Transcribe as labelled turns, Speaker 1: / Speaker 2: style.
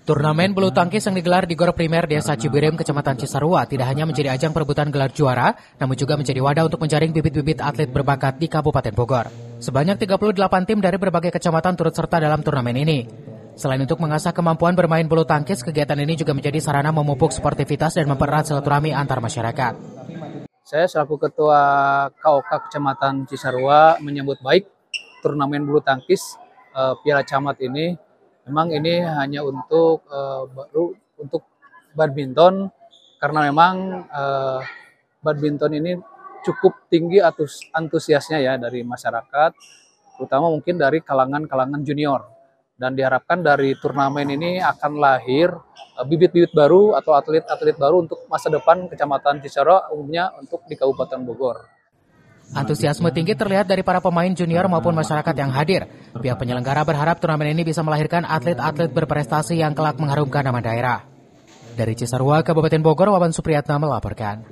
Speaker 1: Turnamen bulu tangkis yang digelar di Gor Primer Desa Cibirim, Kecamatan Cisarua tidak hanya menjadi ajang perebutan gelar juara, namun juga menjadi wadah untuk menjaring bibit-bibit atlet berbakat di Kabupaten Bogor. Sebanyak 38 tim dari berbagai kecamatan turut serta dalam turnamen ini. Selain untuk mengasah kemampuan bermain bulu tangkis, kegiatan ini juga menjadi sarana memupuk sportivitas dan mempererat silaturahmi antar masyarakat.
Speaker 2: Saya selaku Ketua KOK Kecamatan Cisarua menyambut baik turnamen bulu tangkis Piala Camat ini. Memang ini hanya untuk untuk badminton, karena memang badminton ini cukup tinggi antusiasnya ya dari masyarakat, terutama mungkin dari kalangan junior. Dan diharapkan dari turnamen ini akan lahir bibit-bibit baru atau atlet-atlet baru untuk masa depan Kecamatan Cisarua, umumnya untuk di Kabupaten Bogor.
Speaker 1: Antusiasme tinggi terlihat dari para pemain junior maupun masyarakat yang hadir. Pihak penyelenggara berharap turnamen ini bisa melahirkan atlet-atlet berprestasi yang kelak mengharumkan nama daerah. Dari Cisarua, Kabupaten Bogor, Wawan Supriyatna melaporkan.